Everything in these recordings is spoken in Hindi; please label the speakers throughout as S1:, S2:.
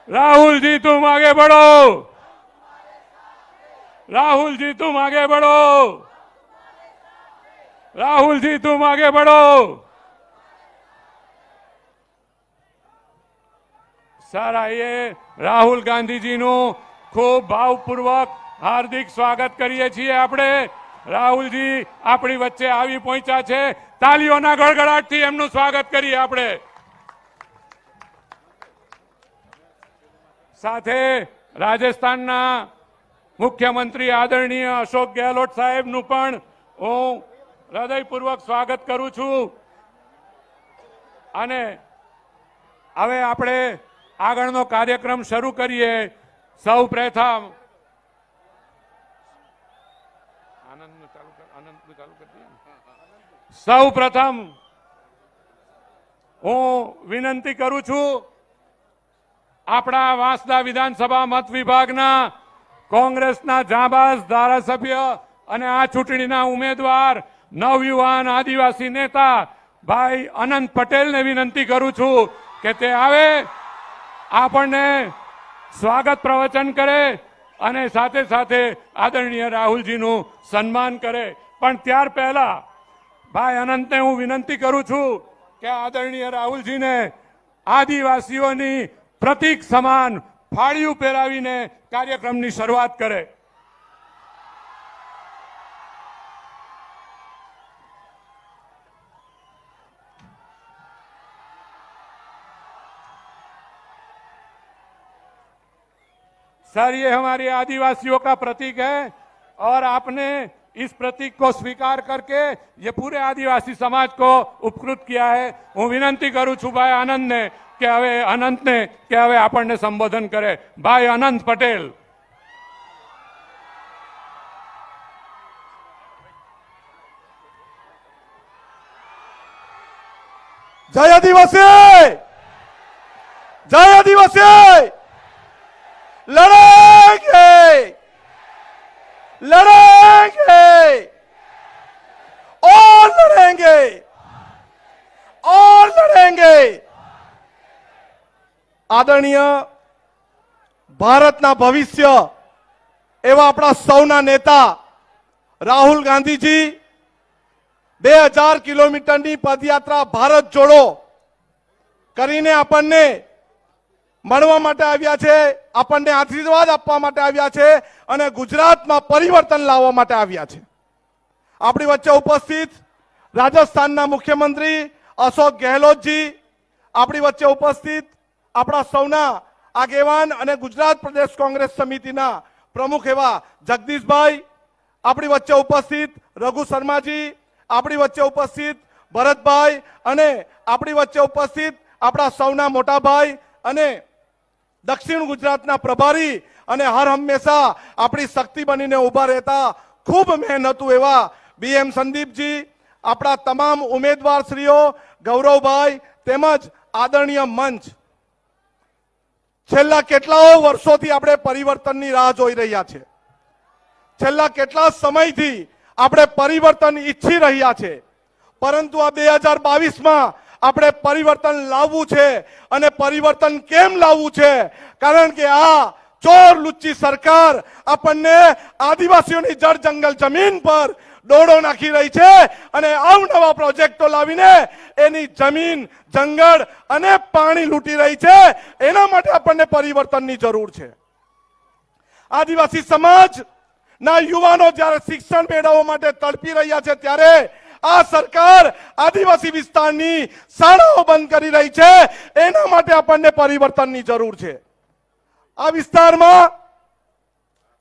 S1: राहुल जी तुम आगे बढ़ो, राहुल जी तुम आगे बढ़ो, राहुल जी तुम आगे बढ़ो। सर आइए राहुल गांधी जी નું ખૂબ ભાવપૂર્વક હાર્દિક સ્વાગત કરીએ છીએ આપણે। રાહુલજી આપણી વચ્ચે આવી પહોંચ્યા છે, તાલીઓના ગડગડાટથી એમનું સ્વાગત કરીએ આપણે। સાથે રાજસ્થાનના મુખ્યમંત્રી આદરણીય અશોક ગેહલોત સાહેબનું પણ હું હૃદયપૂર્વક સ્વાગત કરું છું। અને હવે આપણે આગળનો કાર્યક્રમ શરૂ કરીએ। સૌ પ્રથમ હું વિનંતી કરું છું આપણા વાંસદા વિધાનસભા મત વિભાગના કોંગ્રેસના જાંબાઝ ધારાસભ્ય અને આ ચૂંટણીના ઉમેદવાર નવયુવાન આદિવાસી नेता ભાઈ અનંત પટેલને વિનંતી કરું છું કે તે આવે, આપણને સ્વાગત પ્રવચન કરે અને સાથે સાથે આદરણીય રાહુલજીનું સન્માન કરે। પણ ત્યાર પહેલા ભાઈ અનંતને હું વિનંતી કરું છું કે આદરણીય રાહુલજીને આદિવાસીઓની પ્રતીક સમાન ફાળિયું પહેરાવીને કાર્યક્રમની શરૂઆત કરે। सर ये हमारे आदिवासियों का प्रतीक है और आपने इस प्रतीक को स्वीकार करके ये पूरे आदिवासी समाज को उपकृत किया है। हूँ विनंती करूँ छू भाई आनंद ने के हवे आपने संबोधन करे। भाई अनंत पटेल।
S2: जय आदिवासी, जय आदिवासी, लड़ेंगे, लड़ेंगे और लड़ेंगे और लड़ेंगे। आदरणीय भारतना भविष्य एवा अपना सौना नेता राहुल गांधी जी 2000 किलोमीटर पदयात्रा भारत जोड़ो करीने आपने મળવા માટે આવ્યા છે, આપણને આશીર્વાદ આપવા માટે આવ્યા છે અને ગુજરાતમાં પરિવર્તન લાવવા માટે આવ્યા છે। આપણી વચ્ચે ઉપસ્થિત રાજસ્થાનના મુખ્યમંત્રી અશોક ગેહલોતજી, આપણી વચ્ચે ઉપસ્થિત આપણા સૌના આગેવાન અને ગુજરાત પ્રદેશ કોંગ્રેસ સમિતિના પ્રમુખ એવા જગદીશભાઈ, આપણી વચ્ચે ઉપસ્થિત રઘુ શર્માજી, આપણી વચ્ચે ઉપસ્થિત ભરતભાઈ અને આપણી વચ્ચે ઉપસ્થિત આપણા સૌના મોટાભાઈ અને दक्षिण गुजरातना प्रभारी अने हर हमेशा अपनी शक्ति बनीने उभा रहता खूब मेहनतू एवा बीएम संदीप जी, अपना तमाम उम्मीदवार श्रीओ गौरव भाई तेमज आदरणीय मंच। छेल्ला केटलाओ वर्षोथी आपणे परिवर्तननी राह जोई रह्या छे, छेल्ला केटला समयथी आपणे परिवर्तन इच्छी रह्या छे, परंतु आ 2022 मां આપણે પરિવર્તન લાવવું છે અને પરિવર્તન કેમ લાવવું છે? કારણ કે આ ચોર લુચ્ચી સરકાર આપણને આદિવાસીઓની જળ જંગલ જમીન પર ડોળો નાખી રહી છે અને અવનવા પ્રોજેક્ટો લાવીને એની જમીન જંગલ અને પાણી લૂંટી રહી છે। એના માટે આપણને પરિવર્તનની જરૂર છે। આદિવાસી સમાજના યુવાનો જ્યારે શિક્ષણ મેળવવા માટે તડપી રહ્યા છે ત્યારે આ સરકાર આદિવાસી વિસ્તારની શાળાઓ બંધ કરી રહી છે। એના માટે આપણને પરિવર્તનની જરૂર છે। આ વિસ્તારમાં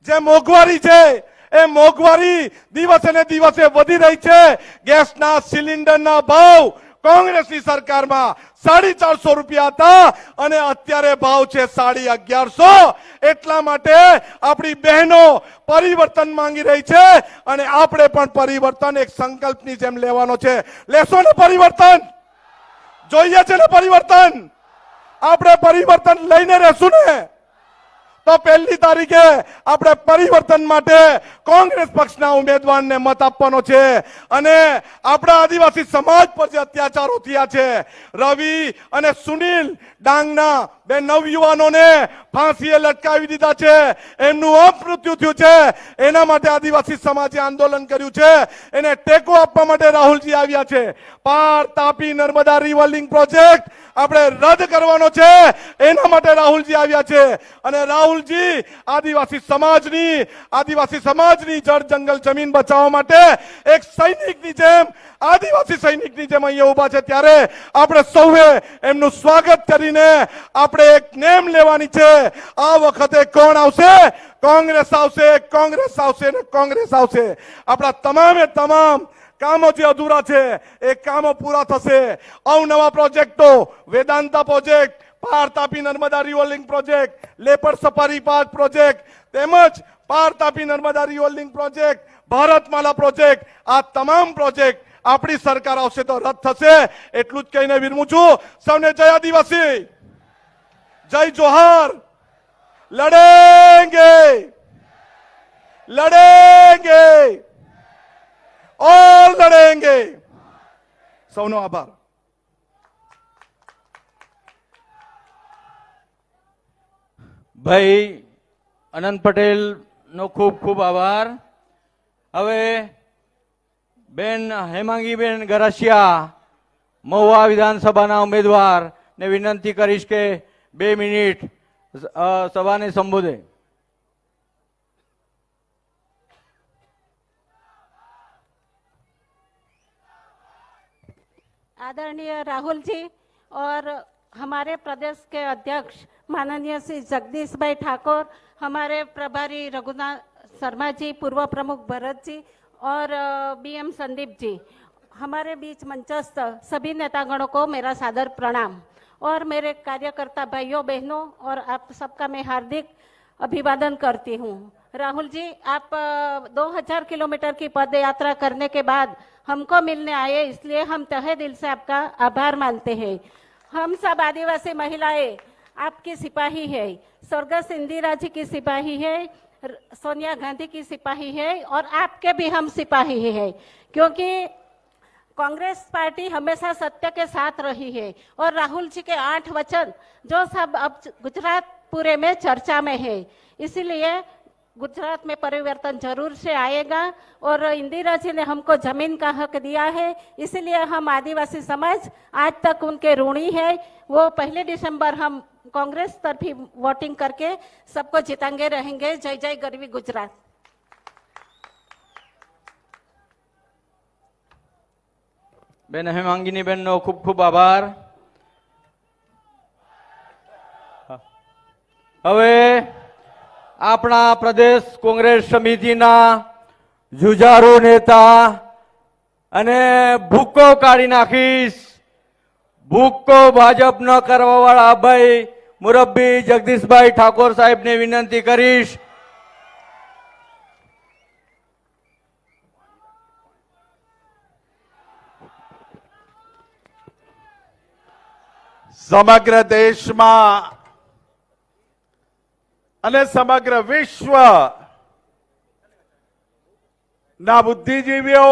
S2: જે મોંઘવારી છે એ મોંઘવારી દિવસે ને દિવસે વધી રહી છે। ગેસના સિલિન્ડરના ભાવ કોંગ્રેસની સરકારમાં 450 રૂપિયા હતા અને અત્યારે ભાવ છે 1150। એટલા માટે આપણી બહેનો પરિવર્તન માંગી રહી છે અને આપણે પણ પરિવર્તન એક સંકલ્પની જેમ લેવાનો છે। લેશો ને પરિવર્તન? જોઈએ છે ને પરિવર્તન? આપણે પરિવર્તન લઈને રહેશું ને? તો 1લી તારીખે આપણે પરિવર્તન માટે કોંગ્રેસ પક્ષના ઉમેદવારને મત આપવાનો છે અને આપણા આદિવાસી સમાજ પર જે અત્યાચારો થયા છે, રવિ અને સુનિલ ડાંગના 2 નવયુવાનોને ફાંસીએ લટકાવી દીધા છે, એમનું અપમૃત્યુ થયું છે, એના માટે આદિવાસી સમાજે આંદોલન કર્યું છે, એને ટેકો આપવા માટે રાહુલજી આવ્યા છે. પાર Tapi Narmada river link project આપણે રદ કરવાનો છે, એના માટે રાહુલજી આવ્યા છે. અને રાહુલજી આદિવાસી સમાજની જળ જંગલ જમીન બચાવવા માટે એક સૈનિકની જેમ, આદિવાસી સૈનિકની જેમ અહીંયા ઉભા છે. ત્યારે આપણે સૌએ એમનું સ્વાગત કરીને આપણે એક નેમ લેવાની છે. આ વખતે કોણ આવશે? કોંગ્રેસ આવશે, કોંગ્રેસ આવશે ને કોંગ્રેસ આવશે. આપણા તમામે તમામ કામો જે અધૂરા છે એ કામો પૂરા થશે. અવનવા પ્રોજેક્ટો, વેદાંતા પ્રોજેક્ટ, પાર Tapi Narmada river link project, leper safari park project, તેમજ પાર Tapi Narmada river link project, Bharatmala project, આ તમામ પ્રોજેક્ટ આપણી સરકાર આવશે તો રદ થશે. એટલું જ કહીને વિરમું છું. સૌને જય આદિવાસી, જય જોહાર. લડેંગે લડેંગે और लड़ेंगे. સૌનો આભાર.
S3: ભાઈ અનંત પટેલ નો ખૂબ ખૂબ આભાર. હવે બેન હેમાંગીબેન ગરાસિયા મહુવા વિધાનસભાના ઉમેદવાર ને વિનંતી કરીશ કે 2 મિનિટ સભાને સંબોધે.
S4: आदरणीय राहुल जी और हमारे प्रदेश के अध्यक्ष माननीय श्री जगदीश भाई ठाकुर, हमारे प्रभारी रघुनाथ शर्मा जी, पूर्व प्रमुख भरत जी और बीएम संदीप जी, हमारे बीच मंचस्थ सभी नेतागणों को मेरा सादर प्रणाम और मेरे कार्यकर्ता भाइयों बहनों और आप सबका मैं हार्दिक अभिवादन करती हूँ. राहुल जी, आप 2000 किलोमीटर की पद यात्रा करने के बाद हमको मिलने आए, इसलिए हम तहे दिल से आपका आभार मानते हैं. हम सब आदिवासी महिलाएं आपकी सिपाही है, स्वर्गस्थ इंदिरा जी की सिपाही है, सोनिया गांधी की सिपाही है और आपके भी हम सिपाही है, क्योंकि कांग्रेस पार्टी हमेशा सत्य के साथ रही है और राहुल जी के 8 वचन जो सब अब गुजरात पूरे में चर्चा में है, इसीलिए गुजरात में परिवर्तन जरूर से आएगा. और इंदिरा जी ने हमको जमीन का हक दिया है, इसलिए हम आदिवासी समाज आज तक उनके ऋणी है. वो 1 दिसंबर हम कांग्रेस तरफी वोटिंग करके सबको जिताएंगे रहेंगे. जय जय गरवी गुजरात.
S3: બેન હેમાંગીની બેનનો ખૂબ ખૂબ આભાર. હવે આપણા પ્રદેશ કોંગ્રેસ સમિતિના જુજારુ નેતા અને ભૂક્કો કાઢી નાખીશ, ભૂક્કો ભાજપ ન કરવા વાળા ભાઈ મુરબ્બી જગદીશભાઈ ઠાકોર સાહેબને વિનંતી કરીશ.
S5: સમગ્ર દેશમાં અને સમગ્ર વિશ્વ ના બુદ્ધિજીવીઓ,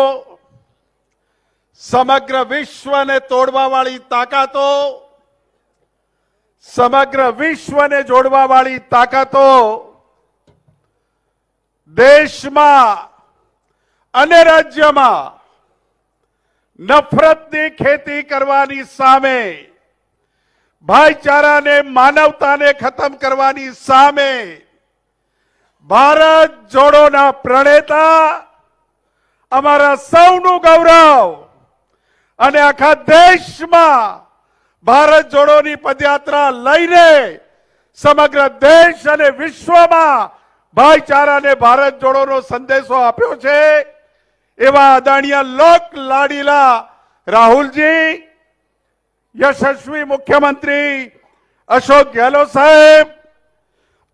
S5: સમગ્ર વિશ્વને તોડવા વાળી તાકાતો, સમગ્ર વિશ્વને જોડવા વાળી તાકાતો દેશમાં અને રાજ્યમાં નફરતની ખેતી કરવાની સામે, ભાઈચારાને માનવતાને ખતમ કરવાની સામે ભારત જોડોના પ્રણેતા, અમારા સૌનું ગૌરવ અને આખા દેશમાં ભારત જોડોની પદયાત્રા લઈને સમગ્ર દેશ અને વિશ્વમાં ભાઈચારાને ભારત જોડોનો સંદેશો આપ્યો છે. એવા આદરણીય લોક લાડીલા રાહુલજી, यशस्वी मुख्यमंत्री अशोक गहलोत साहेब,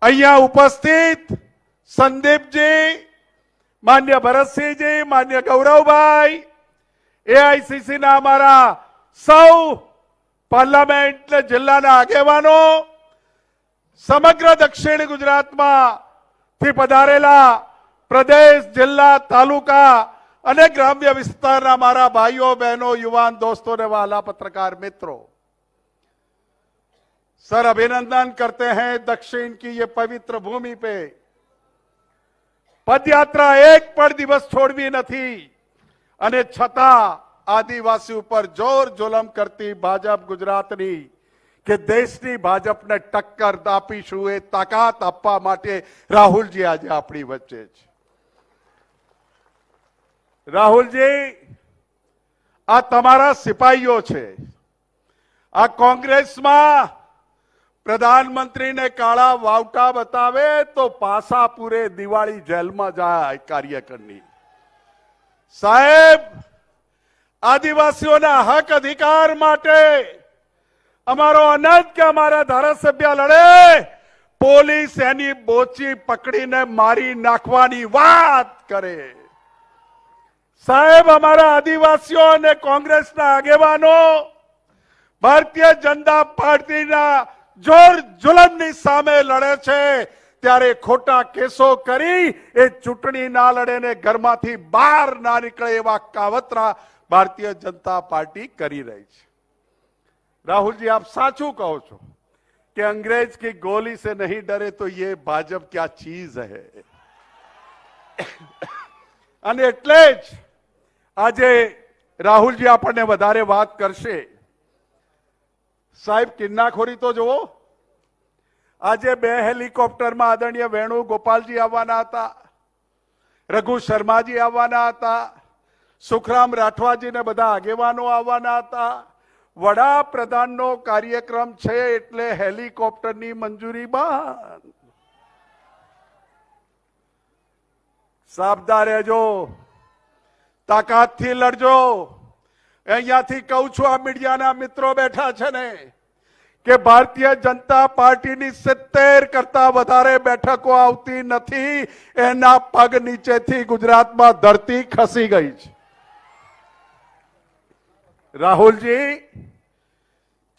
S5: अहिया उपस्थित संदीप जी, मान्य भरत सिंह जी, मान्य गौरव भाई, एआईसीसी ना हमारा सौ पार्लियामेंट जिल्लाना आगेवानो, સમગ્ર દક્ષિણ ગુજરાતમાંથી પધારેલા પ્રદેશ, જિલ્લા, તાલુકા અને ગ્રામ્ય વિસ્તારના મારા ભાઈઓ, બહેનો, યુવાન दोस्तों ने वाला पत्रकार मित्रों, सर अभिनंदन करते हैं दक्षिण की ये पवित्र भूमि पे। पदयात्रा एक पण दिवस छोड़वी નથી અને છતાં આદિવાસી ઉપર જોર જુલમ કરતી ભાજપ ગુજરાતની કે દેશની ભાજપને ટક્કર આપીશું એ તાકાત આપવા માટે રાહુલજી આજે આપણી વચ્ચે છે। રાહુલજી, આ તમારા સિપાહીઓ છે। આ કોંગ્રેસમાં પ્રધાનમંત્રીને કાળા વાવટા બતાવે તો પાસા પૂરે દિવાળી જેલમાં જાય કાર્યકરની। સાહેબ, આદિવાસીઓના હક અધિકાર માટે અમારો અનાજ કે અમારા ધારાસભ્ય લડે, પોલીસ એની બોચી પકડીને મારી નાખવાની વાત કરે। સાહેબ, અમારા આદિવાસીઓ અને કોંગ્રેસના આગેવાનો ભારતીય જનતા પાર્ટીના જોર જુલમની સામે લડે છે, ત્યારે ખોટા કેસો કરી એ ચૂંટણી ના લડે ને ઘરમાંથી બહાર ના નીકળે એવા કાવતરા ભારતીય जनता पार्टी કરી રહી છે। राहुल जी, आप साचू कहो છો कि अंग्रेज की गोली से नहीं डरे तो ये भाजप क्या चीज है। અને એટલે જ આજે રાહુલજી આપણને વધારે વાત કરશે। સાહેબ, કિન્નાખોરી તો જુઓ। આજે 2 હેલિકોપ્ટરમાં આદરણીય વેણુગોપાલજી આવવાના હતા, રઘુ શર્માજી આવવાના હતા, સુખરામ રાઠવાજી ને બધા આગેવાનો આવવાના હતા। વડાપ્રધાનનો કાર્યક્રમ છે એટલે હેલિકોપ્ટરની મંજૂરી બંધ। સાવધાન રહેજો, તાકાતથી લડજો। અહીંયાથી કહું છું, આ મીડિયાના મિત્રો બેઠા છે ને કે ભારતીય જનતા પાર્ટીની 70 કરતા વધારે બેઠકો આવતી નથી, એના પગ નીચેથી ગુજરાતમાં ધરતી ખસી ગઈ છે। राहुल जी,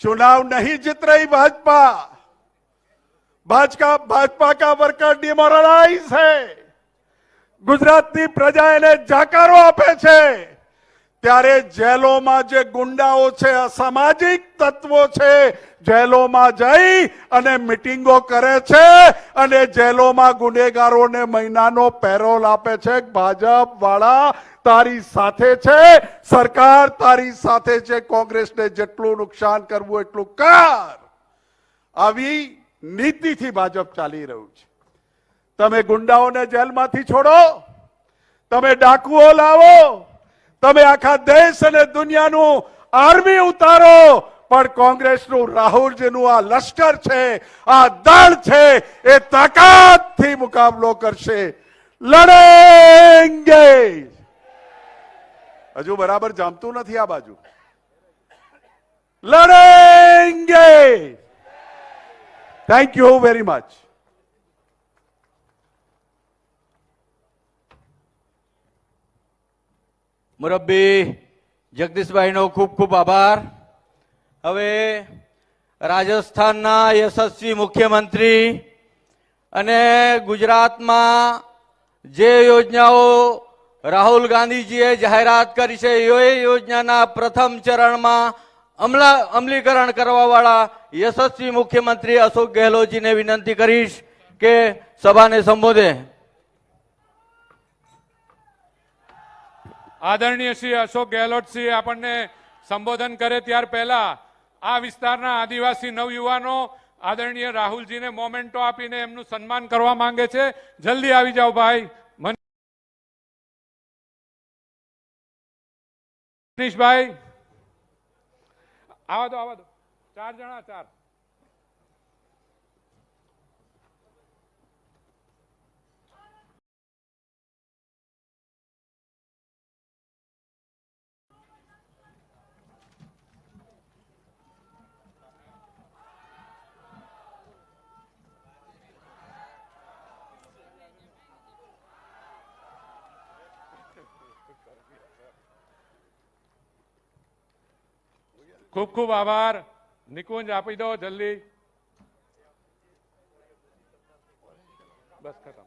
S5: चुनाव नहीं जीत रही भाजपा। भाजपा का वर्कर डिमोरलाइज है। गुजरातनी प्रजा એને જાકારો આપે છે, ત્યારે જેલોમાં જે ગુંડાઓ છે, અસામાજિક તત્વો છે, જેલોમાં જઈ અને મીટિંગો કરે છે અને જેલોમાં ગુનેગારોને મહિનાનો પેરોલ આપે છે। ભાજપ વાળા તારી સાથે છે, સરકાર તારી સાથે છે। કોંગ્રેસને જેટલું નુકસાન કરવું એટલું કર, આવી નીતિથી ભાજપ ચાલી રહ્યું છે। તમે ગુંડાઓને જેલમાંથી છોડો, તમે ડાકુઓ લાવો, તમે આખા દેશ અને દુનિયાનું આર્મી ઉતારો, પણ કોંગ્રેસનું રાહુલજીનું આ લશ્કર છે, આ દળ છે, એ તાકાતથી મુકાબલો કરશે। લડેંગે। હજુ બરાબર જામતું નથી આ બાજુ। લડેંગે। Thank you very much.
S3: મુરબ્બી જગદીશભાઈનો ખૂબ ખૂબ આભાર। હવે રાજસ્થાનના યશસ્વી મુખ્યમંત્રી અને ગુજરાતમાં જે યોજનાઓ રાહુલ ગાંધીજીએ જાહેરાત કરી છે એ યોજનાના પ્રથમ ચરણમાં અમલીકરણ કરવાવાળા યશસ્વી મુખ્યમંત્રી અશોક ગેહલોતજીને વિનંતી કરીશ કે સભાને સંબોધે।
S1: આદરણીય શ્રી અશોક ગેહલોતસિંહ આપણને સંબોધન કરે ત્યાર પહેલા આ વિસ્તારના આદિવાસી નવયુવાનો આદરણીય રાહુલજીને મોમેન્ટો આપીને એમનું સન્માન કરવા માંગે છે। જલ્દી આવી જાઓ ભાઈ। મનીષભાઈ, આવા દો 4 જણા 4। ખૂબ ખૂબ આભાર। નિકુંજ આપી દો જલ્દી। बस खत्म।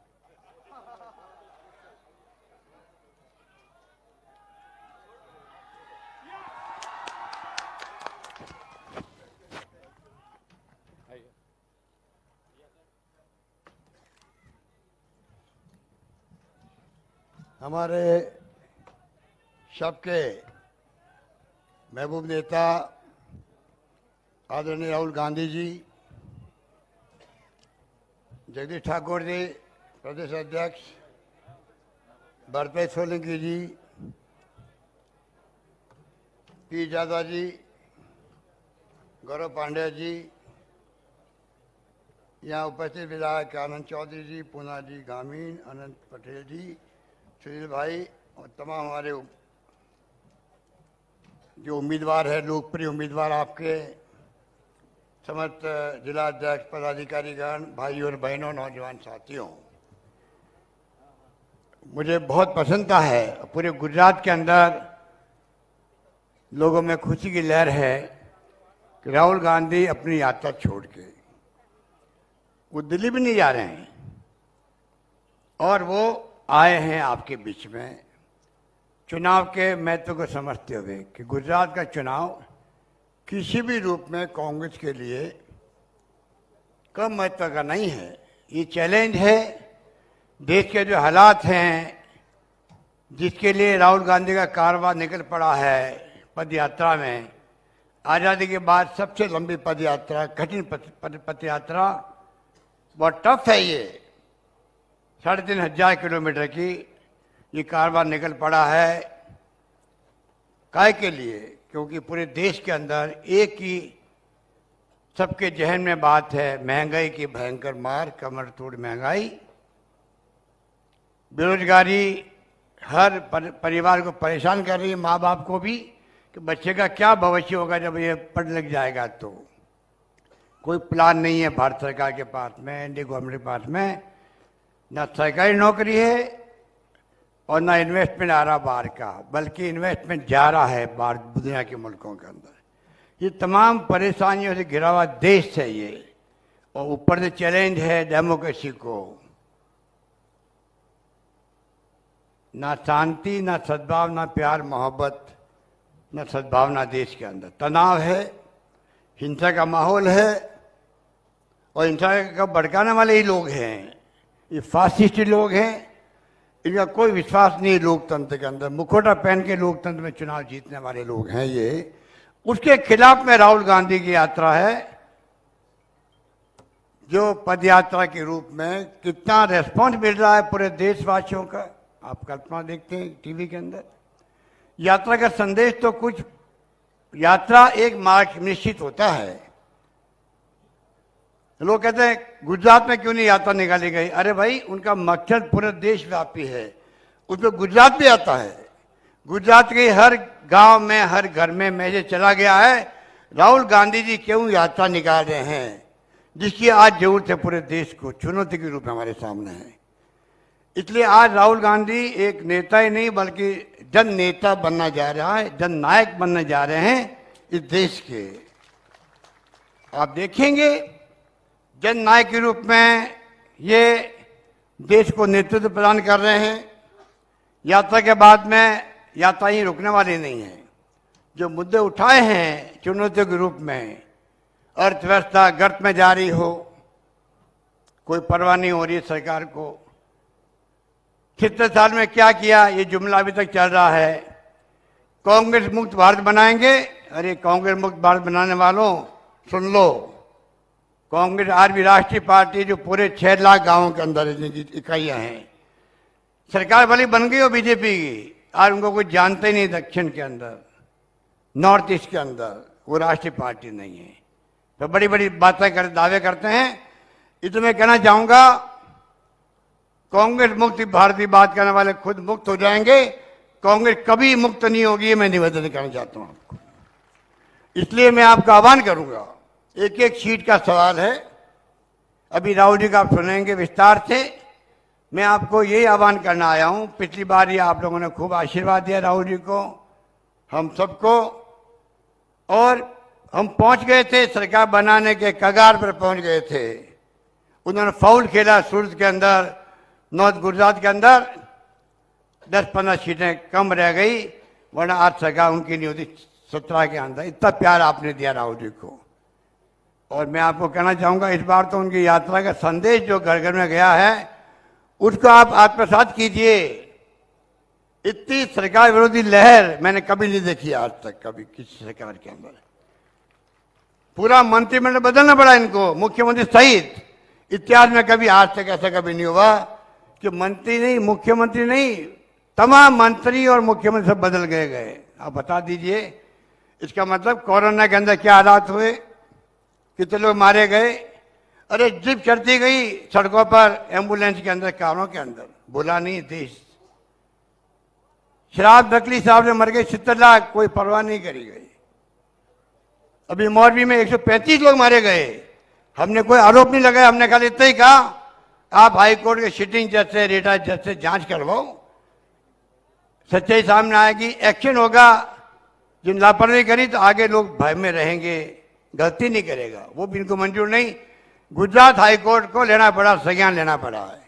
S6: हमारे सबके महबूब नेता आदरणीय राहुल गांधी जी, जगदीश ठाकुर जी प्रदेश अध्यक्ष, भरपेश सोलंकी जी, पी यादव जी, गौरव पांडे जी, यहाँ उपस्थित विधायक आनंद चौधरी जी, पूना जी, गामीन, अनंत पटेल जी, सुनील भाई और तमाम हमारे जो उम्मीदवार है, लोकप्रिय उम्मीदवार आपके समस्त जिला अध्यक्ष, पदाधिकारीगण, भाई और बहनों, नौजवान साथियों, मुझे बहुत पसंद है। पूरे गुजरात के अंदर लोगों में खुशी की लहर है कि राहुल गांधी अपनी यात्रा छोड़ के वो दिल्ली भी नहीं जा रहे हैं और वो आए हैं आपके बीच में चुनाव के महत्व को समझते हुए कि गुजरात का चुनाव किसी भी रूप में कांग्रेस के लिए कम महत्व का नहीं है। ये चैलेंज है, देश के जो हालात हैं जिसके लिए राहुल गांधी का कारवां निकल पड़ा है पद यात्रा में। आज़ादी के बाद सबसे लंबी पद यात्रा, कठिन पद यात्रा, बहुत टफ है ये। 3,500 किलोमीटर की ये कारवां निकल पड़ा है। काय के लिए? क्योंकि पूरे देश के अंदर एक ही सबके जहन में बात है, महंगाई की भयंकर मार, कमर तोड़ महंगाई, बेरोजगारी हर परिवार को परेशान कर रही है, माँ बाप को भी, कि बच्चे का क्या भविष्य होगा जब ये पढ़ लिख जाएगा। तो कोई प्लान नहीं है भारत सरकार के पास में, एनडीए गवर्नमेंट के पास में। ना सरकारी नौकरी है और ना इन्वेस्टमेंट आ रहा बाहर का, बल्कि इन्वेस्टमेंट जा रहा है बाहर दुनिया के मुल्कों के अंदर। ये तमाम परेशानियों से घिरा हुआ देश है ये, और ऊपर से चैलेंज है डेमोक्रेसी को। ना शांति, ना सद्भाव, ना प्यार मोहब्बत, ना सद्भावना देश के अंदर। तनाव है, हिंसा का माहौल है, और हिंसा का भड़काने वाले ही लोग हैं। ये फासिस्ट लोग हैं, इनका कोई विश्वास नहीं लोकतंत्र के अंदर। मुखौटा पहन के लोकतंत्र में चुनाव जीतने वाले लोग हैं ये। उसके खिलाफ में राहुल गांधी की यात्रा है, जो पद यात्रा के रूप में कितना रेस्पॉन्स मिल रहा है पूरे देशवासियों का, आप कल्पना देखते हैं टीवी के अंदर। यात्रा का संदेश तो कुछ, यात्रा एक मार्ग निश्चित होता है। लोग कहते हैं गुजरात में क्यों नहीं यात्रा निकाली गई? अरे भाई, उनका मकसद पूरे देश व्यापी है, उसमें गुजरात भी आता है। गुजरात के हर गांव में, हर घर में मैसेज चला गया है, राहुल गांधी जी क्यों यात्रा निकाल रहे हैं, जिसकी आज जरूरत है पूरे देश को, चुनौती के रूप में हमारे सामने है। इसलिए आज राहुल गांधी एक नेता ही नहीं बल्कि जन नेता बनना जा रहा है, जन नायक बनने जा रहे हैं इस देश के। आप देखेंगे जन नायक के रूप में ये देश को नेतृत्व प्रदान कर रहे हैं। यात्रा के बाद में यात्रा ही रुकने वाली नहीं है। जो मुद्दे उठाए हैं चुनौतियों के रूप में, अर्थव्यवस्था गर्त में जा रही हो, कोई परवाह नहीं हो रही है सरकार को। 70 साल में क्या किया, ये जुमला अभी तक चल रहा है। कांग्रेस मुक्त भारत बनाएंगे। अरे कांग्रेस मुक्त भारत बनाने वालों, सुन लो, कांग्रेस आज भी राष्ट्रीय पार्टी जो पूरे 6 लाख गांवों के अंदर इकाइयां हैं। सरकार भले बन गई हो बीजेपी की, आज उनको कोई जानते ही नहीं दक्षिण के अंदर, नॉर्थ ईस्ट के अंदर वो राष्ट्रीय पार्टी नहीं है। तो बड़ी बड़ी बातें कर दावे करते हैं। इसलिए मैं कहना चाहूंगा, कांग्रेस मुक्त भारत की बात करने वाले खुद मुक्त हो जाएंगे, कांग्रेस कभी मुक्त नहीं होगी, मैं निवेदन करना चाहता हूं आपको। इसलिए मैं आपका आह्वान करूंगा, एक एक सीट का सवाल है, अभी राहुल जी का आप सुनेंगे विस्तार से। मैं आपको यही आह्वान करना आया हूं। पिछली बार ये आप लोगों ने खूब आशीर्वाद दिया राहुल जी को, हम सबको, और हम पहुंच गए थे, सरकार बनाने के कगार पर पहुंच गए थे। उन्होंने फाउल खेला सूरत के अंदर, नॉर्थ गुजरात के अंदर 10-15 सीटें कम रह गई, वरना आज सरकार उनकी नहीं होती 17 के अंदर। इतना प्यार आपने दिया राहुल जी को। और मैं आपको कहना चाहूंगा, इस बार तो उनकी यात्रा का संदेश जो घर घर में गया है उसको आप आत्मसात कीजिए। इतनी सरकार विरोधी लहर मैंने कभी नहीं देखी आज तक, कभी किसी सरकार के अंदर। पूरा मंत्रिमंडल बदलना पड़ा इनको, मुख्यमंत्री सहित। इतिहास में कभी आज तक ऐसा कभी नहीं हुआ कि मंत्री नहीं, मुख्यमंत्री नहीं, तमाम मंत्री और मुख्यमंत्री सब बदल गए। आप बता दीजिए इसका मतलब कोरोना के अंदर क्या हालात हुए, कितने लोग मारे गए। अरे जिप चढ़ती गई सड़कों पर, एम्बुलेंस के अंदर, कारों के अंदर, बोला नहीं देश। शराब नकली साहब ने मर गए 70 लाख, कोई परवाह नहीं करी गई। अभी मोरबी में 135 लोग मारे गए, हमने कोई आरोप नहीं लगाया, हमने खाली इतना ही कहा आप हाई कोर्ट के सिटिंग जज से, रेटा जज से जांच करवाओ, सच्चाई सामने आएगी, एक्शन होगा। जिन लापरवाही करी तो आगे लोग भय में रहेंगे, गलती नहीं करेगा, वो भी इनको मंजूर नहीं। गुजरात हाई कोर्ट को लेना पड़ा, संज्ञान लेना पड़ा है।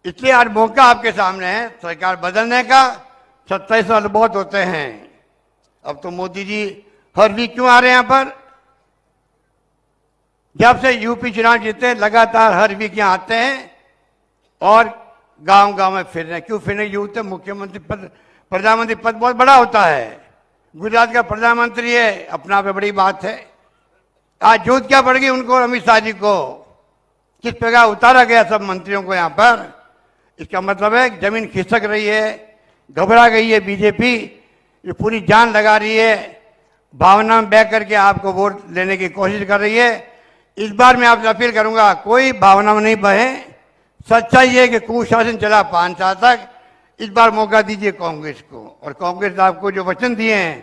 S6: इसलिए आज मौका आपके सामने है सरकार बदलने का। 27 साल बहुत होते हैं। अब तो मोदी जी हर वीक क्यों आ रहे हैं यहाँ पर? जब से यूपी चुनाव जीते लगातार हर वीक यहाँ आते हैं और गांव गांव में फिर रहे हैं। क्यों फिर रहे? यूथ मुख्यमंत्री पद, प्रधानमंत्री पद बहुत बड़ा होता है। गुजरात का प्रधानमंत्री है, अपना पे बड़ी बात है। आज जरूरत क्या पड़ गई उनको, अमित शाह जी को? किस प्रकार उतारा गया सब मंत्रियों को यहाँ पर? इसका मतलब है जमीन खिसक रही है, घबरा गई है बीजेपी, ये पूरी जान लगा रही है, भावना में बह करके आपको वोट लेने की कोशिश कर रही है। इस बार मैं आपसे अपील करूंगा, कोई भावना में नहीं बहे। सच्चाई है कि कुशासन चला 5 साल तक। इस बार मौका दीजिए कांग्रेस को। और कांग्रेस आपको जो वचन दिए हैं,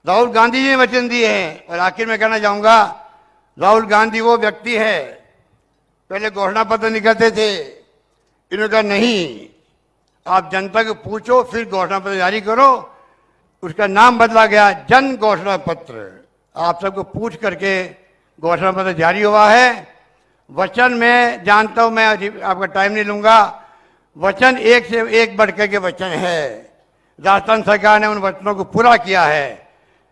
S6: राहुल गांधी जी ने वचन दिए हैं। और आखिर में कहना चाहूंगा, राहुल गांधी वो व्यक्ति है, पहले घोषणा पत्र निकलते थे, इन्होंने कहा नहीं, आप जनता को पूछो फिर घोषणा पत्र जारी करो। उसका नाम बदला गया जन घोषणा पत्र। आप सबको पूछ करके घोषणा पत्र जारी हुआ है। वचन में जानता हूं, मैं आपका टाइम नहीं लूंगा, वचन एक से एक बढ़ के वचन है। राजस्थान सरकार ने उन वचनों को पूरा किया है।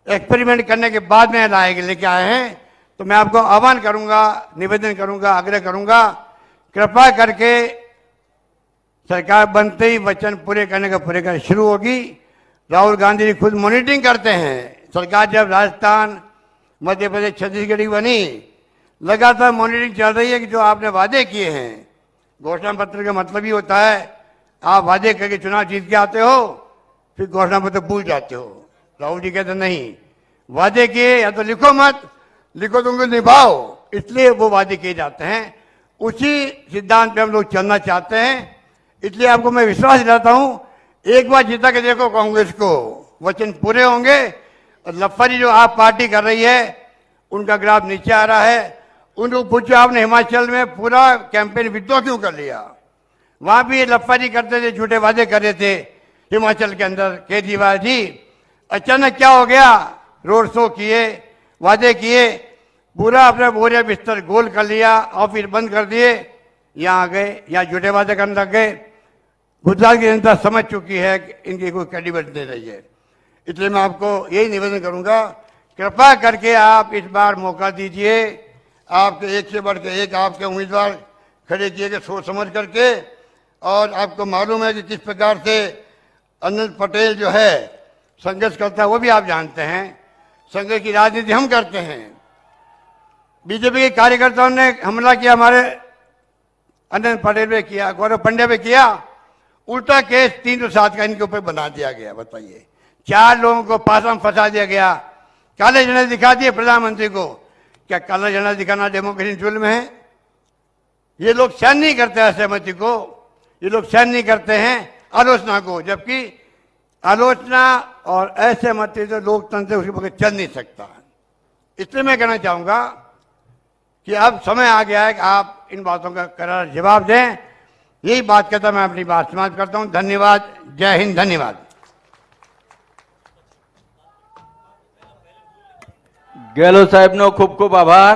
S6: एक्सपेरिमेंट करने के बाद में लाएंगे, लेके आए हैं। तो मैं आपको आह्वान करूंगा, निवेदन करूंगा, आग्रह करूंगा, कृपा करके सरकार बनते ही वचन पूरे करने शुरू होगी। राहुल गांधी जी खुद मॉनिटरिंग करते हैं। सरकार जब राजस्थान, मध्य प्रदेश, छत्तीसगढ़ की बनी, लगातार मॉनिटरिंग चल रही है कि जो आपने वादे किए हैं। घोषणा पत्र का मतलब ही होता है आप वादे करके चुनाव जीत के आते हो, फिर घोषणा पत्र भूल जाते हो। राहुल जी कहते नहीं, वादे किए या तो लिखो मत, लिखो तो उनको निभाओ। इसलिए वो वादे किए जाते हैं। उसी सिद्धांत पे हम लोग चलना चाहते हैं। इसलिए आपको मैं विश्वास दिलाता हूं, एक बार जीता के देखो कांग्रेस को, वचन पूरे होंगे। और लफारी जो आप पार्टी कर रही है, उनका ग्राफ नीचे आ रहा है। उनको पूछो आपने हिमाचल में पूरा कैंपेन विड्रॉ क्यों कर लिया? वहां भी ये लफारी करते थे, झूठे वादे कर रहे थे। हिमाचल के अंदर केजरीवाल जी अचानक क्या हो गया, रोड शो किए, वादे किए, पूरा अपना बोरिया बिस्तर गोल कर लिया, ऑफिस बंद कर दिए, यहाँ आ गए, यहाँ झूठे वादे करने लग गए। गुजरात की जनता समझ चुकी है कि इनकी कोई क्रेडिबिलिटी नहीं रही है। इसलिए मैं आपको यही निवेदन करूंगा, कृपा करके आप इस बार मौका दीजिए। आपके एक से बढ़ के एक आपके उम्मीदवार खड़े किए गए सोच समझ करके। और आपको मालूम है कि किस प्रकार से अनिल पटेल जो है संघर्ष करता है, वो भी आप जानते हैं। संघर्ष की राजनीति हम करते हैं। बीजेपी के कार्यकर्ताओं ने हमला किया हमारे अनिल पटेल पे किया, गौरव पंड्या पे किया। उल्टा केस 307 का इनके ऊपर बना दिया गया। बताइए, 4 लोगों को पासा में फंसा दिया गया, काले झंडे दिखा दिए प्रधानमंत्री को। क्या काला झंडा दिखाना डेमोक्रेसी जुल्म है? ये लोग सहन नहीं करते असहमति को, ये लोग सहन नहीं करते हैं आलोचना को। जबकि आलोचना और असहमति तो लोकतंत्र उसके बगैर चल नहीं सकता। इसलिए मैं कहना चाहूंगा कि अब समय आ गया है कि आप इन बातों का करार जवाब दें। यही बात कहता मैं अपनी बात समाप्त करता हूं। धन्यवाद। जय हिंद। धन्यवाद।
S3: ગેહલોત સાહેબનો ખૂબ ખૂબ આભાર.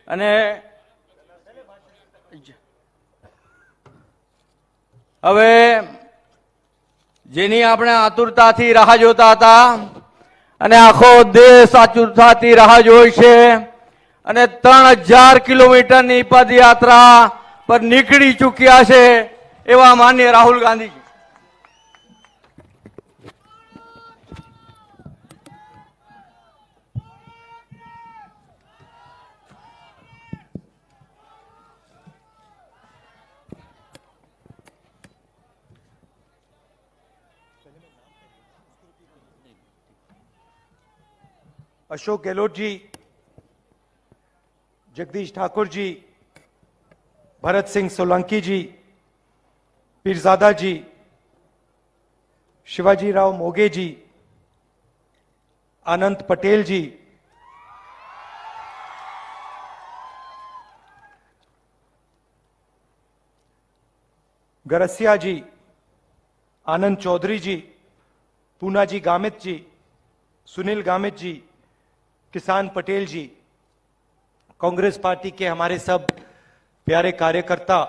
S3: અને હવે જેની આપણે આતુરતાથી રાહ જોતા હતા અને આખો દેશ આતુરતાથી રાહ જોઈ છે અને 3000 કિલોમીટરની પદયાત્રા પર નીકળી ચૂક્યા છે એવા માનનીય રાહુલ ગાંધીજી.
S7: अशोक गहलोत जी, जगदीश ठाकुर जी, भरत सिंह सोलंकी जी, पीरजादा जी, शिवाजी राव मोगे जी, अनंत पटेल जी, गरसिया जी, आनंद चौधरी जी, पूना जी गामित जी, सुनील गामित जी, किसान पटेल जी, कांग्रेस पार्टी के हमारे सब प्यारे कार्यकर्ता,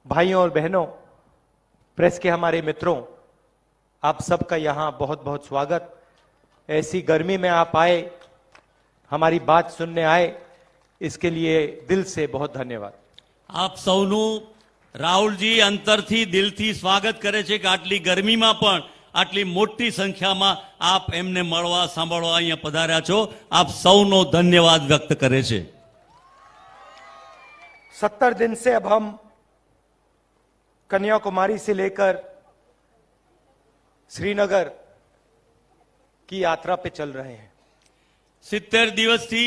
S7: भाइयों और बहनों, प्रेस के हमारे मित्रों, आप सबका यहां बहुत बहुत स्वागत। ऐसी गर्मी में आप आए, हमारी बात सुनने आए, इसके लिए दिल से बहुत धन्यवाद।
S8: આપ સૌનું રાહુલજી અંતરથી દિલથી સ્વાગત કરે છે કે આટલી ગરમીમાં પણ આટલી મોટી સંખ્યામાં આપ એમને મળવા સાંભળવા અહીંયા પધાર્યા છો. આપ સૌનો ધન્યવાદ વ્યક્ત કરે છે.
S7: 70 दिन से अब हम कन्याकुमारी से लेकर श्रीनगर की यात्रा पे चल रहे हैं.
S8: 70 દિવસથી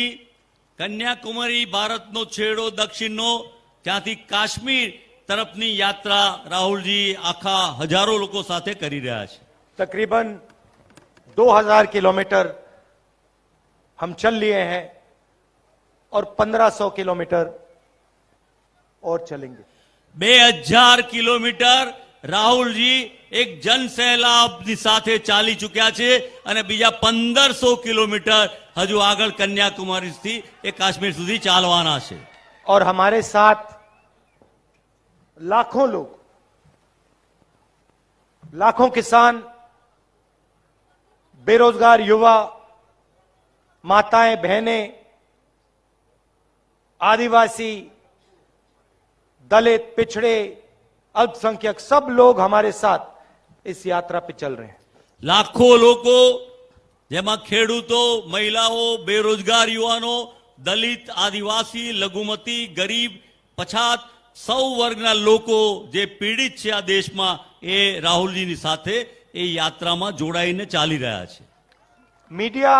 S8: કન્યાકુમારી ભારતનો છેડો દક્ષિણનો ત્યાંથી કાશ્મીર તરફની યાત્રા રાહુલજી આખા હજારો લોકો સાથે કરી રહ્યા છે.
S7: तकरीबन 2000 किलोमीटर हम चल लिए हैं और 1500 किलोमीटर और चलेंगे.
S8: 2000 કિલોમીટર રાહુલજી એક જનસેલાબની સાથે ચાલી ચૂક્યા છે અને બીજા 1500 કિલોમીટર હજુ આગળ કન્યાકુમારીથી એ કાશ્મીર સુધી ચાલવાના છે.
S7: और हमारे साथ लाखों लोग, लाखों किसान, बेरोजगार युवा, माताएं, बहनें, आदिवासी, दलित, पिछड़े, अल्पसंख्यक, सब लोग हमारे साथ इस यात्रा पे चल रहे हैं.
S8: લાખો લોકો જેમાં ખેડૂતો, મહિલાઓ, બેરોજગાર યુવાનો, દલિત, આદિવાસી, લઘુમતી, ગરીબ, પછાત સૌ વર્ગના લોકો જે પીડિત છે આ દેશમાં એ રાહુલજીની સાથે એ યાત્રામાં જોડાઈને ચાલી રહ્યા છે.
S7: मीडिया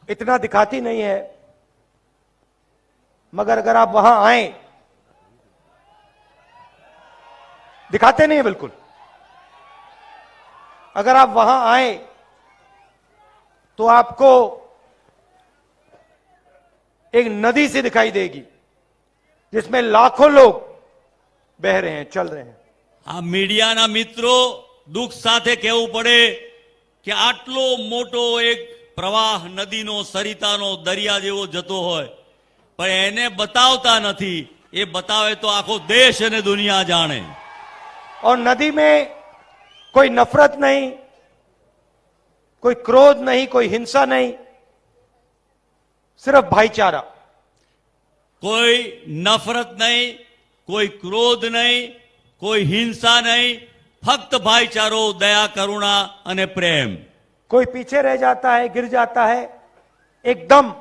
S7: इतना दिखाती नहीं है, मगर अगर आप वहां आए, दिखाते नहीं है बिल्कुल. अगर आप वहां आए तो आपको एक नदी सी दिखाई देगी जिसमें लाखों लोग बह रहे हैं, चल रहे हैं.
S8: આ મીડિયાના મિત્રો દુઃખ સાથે કહેવું પડે કે આટલો મોટો એક પ્રવાહ નદીનો, સરિતાનો, દરિયા જેવો જતો હોય પણ એને બતાવતા નથી. એ બતાવે તો આખો દેશ અને દુનિયા જાણે.
S7: और नदी में कोई नफरत नहीं, कोई क्रोध नहीं, कोई हिंसा नहीं, सिर्फ भाईचारा.
S8: કોઈ નફરત નહીં, કોઈ ક્રોધ નહીં, કોઈ હિંસા નહીં, ફક્ત ભાઈચારો, દયા, કરુણા અને પ્રેમ.
S7: कोई पीछे रह जाता है, गिर जाता है, एकदम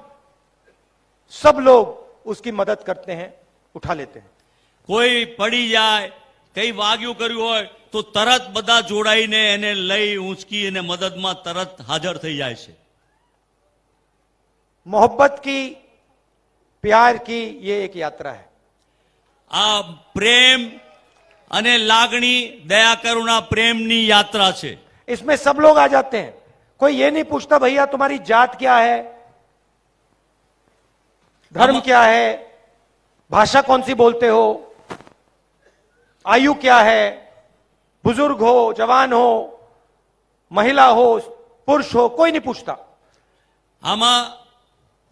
S7: सब लोग उसकी मदद करते हैं, उठा लेते हैं.
S8: કોઈ પડી જાય, કઈ વાગ્યું કર્યું હોય તો તરત બધા જોડાઈને એને લઈ ઊંચકી અને મદદમાં તરત હાજર થઈ જાય છે.
S7: मोहब्बत की, प्यार की ये एक यात्रा है.
S8: આ પ્રેમ અને લાગણી, દયા, કરુણા, પ્રેમની યાત્રા છે.
S7: इसमें सब लोग आ जाते हैं. कोई ये नहीं पूछता भैया तुम्हारी जात क्या है, धर्म क्या है, भाषा कौन सी बोलते हो, आयु क्या है, बुजुर्ग हो, जवान हो, महिला हो, पुरुष हो, कोई नहीं पूछता.
S8: આમાં